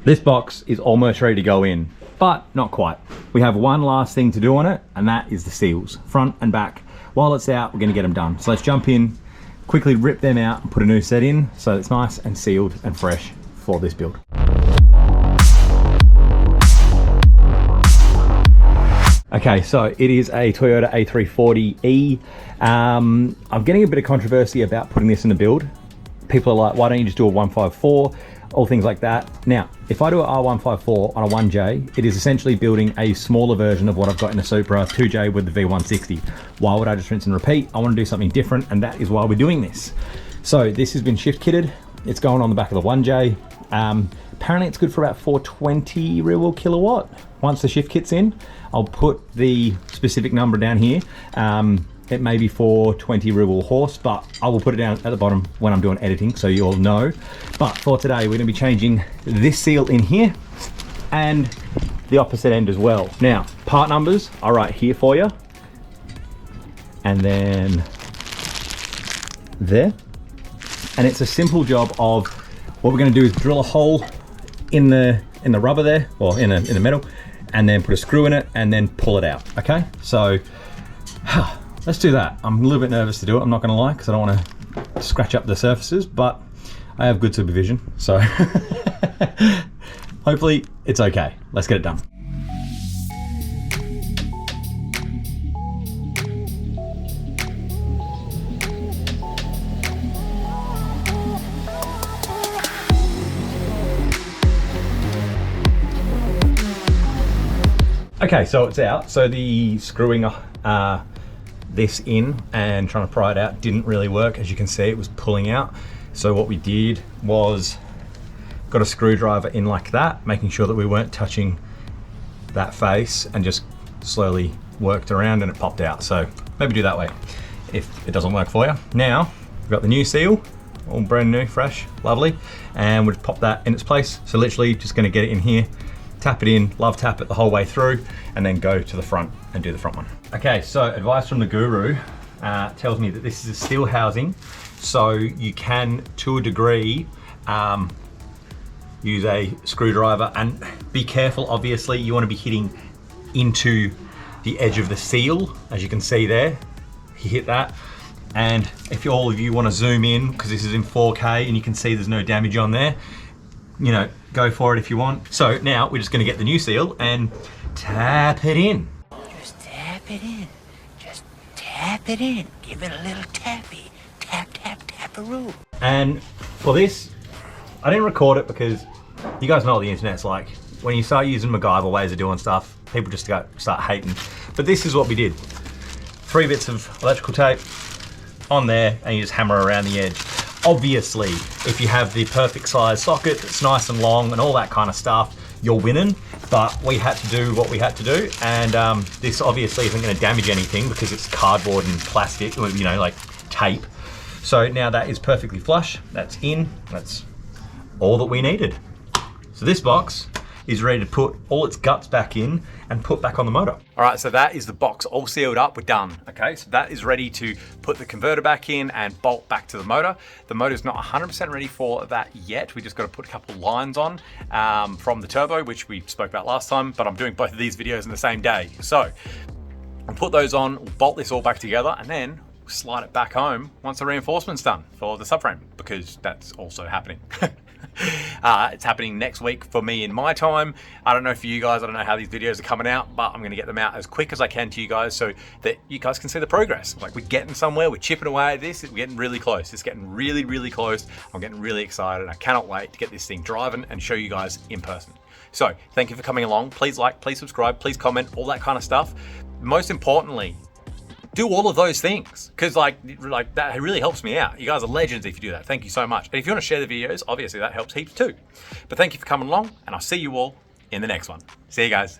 This box is almost ready to go in, but not quite. We have one last thing to do on it, and that is the seals, front and back. While it's out, we're gonna get them done. So let's jump in, quickly rip them out and put a new set in so it's nice and sealed and fresh for this build. Okay, so it is a Toyota A340e. I'm getting a bit of controversy about putting this in the build. People are like, why don't you just do a 154? All things like that. Now, if I do an R154 on a 1J, it is essentially building a smaller version of what I've got in a Supra 2J with the V160. Why would I just rinse and repeat? I want to do something different, and that is why we're doing this. So this has been shift kitted. It's going on the back of the 1J. Apparently it's good for about 420 rear wheel kilowatt. Once the shift kit's in, I'll put the specific number down here. It may be 420 rear wheel horse, but I will put it down at the bottom when I'm doing editing so you all know. But for today, we're gonna be changing this seal in here and the opposite end as well. Now, part numbers are right here for you. And then there. And it's a simple job of, what we're gonna do is drill a hole in the rubber there, or in the metal, and then put a screw in it and then pull it out, okay? So, let's do that. I'm a little bit nervous to do it, I'm not gonna lie, because I don't wanna scratch up the surfaces, but I have good supervision, so hopefully it's okay. Let's get it done. Okay, so it's out. So the screwing this in and trying to pry it out didn't really work. As you can see, it was pulling out. So what we did was got a screwdriver in like that, making sure that we weren't touching that face, and just slowly worked around and it popped out. So maybe do that way if it doesn't work for you. Now, we've got the new seal, all brand new, fresh, lovely. And we'll just pop that in its place. So literally just gonna get it in here, tap it in, love tap it the whole way through, and then go to the front and do the front one. Okay, so advice from the guru tells me that this is a steel housing, so you can, to a degree, use a screwdriver, and be careful, obviously, you want to be hitting into the edge of the seal, as you can see there. You hit that, and if all of you want to zoom in, because this is in 4K and you can see there's no damage on there, you know, go for it if you want. So now we're just gonna get the new seal and tap it in. Just tap it in. Just tap it in. Give it a little tappy. Tap, tap, tap-a-roo. And for this, I didn't record it because you guys know what the internet's like. When you start using MacGyver ways of doing stuff, people just start hating. But this is what we did. 3 bits of electrical tape on there, and you just hammer around the edge. Obviously, if you have the perfect size socket that's nice and long and all that kind of stuff, you're winning, but we had to do what we had to do, and this obviously isn't going to damage anything because it's cardboard and plastic, you know, like tape. So now that is perfectly flush, that's in, that's all that we needed. So this box is ready to put all its guts back in and put back on the motor. All right, so that is the box all sealed up, we're done. Okay, so that is ready to put the converter back in and bolt back to the motor. The motor's not 100% ready for that yet. We just got to put a couple of lines on from the turbo, which we spoke about last time, but I'm doing both of these videos in the same day. So I'll put those on, we'll bolt this all back together, and then slide it back home once the reinforcement's done for the subframe, because that's also happening. It's happening next week for me in my time. I don't know for you guys, I don't know how these videos are coming out, but I'm gonna get them out as quick as I can to you guys so that you guys can see the progress. Like, we're getting somewhere, we're chipping away at this, we're getting really close. It's getting really, really close. I'm getting really excited. I cannot wait to get this thing driving and show you guys in person. So thank you for coming along. Please like, please subscribe, please comment, all that kind of stuff. Most importantly, do all of those things, because like that really helps me out. You guys are legends if you do that. Thank you so much. And if you want to share the videos, obviously that helps heaps too. But thank you for coming along, and I'll see you all in the next one. See you guys.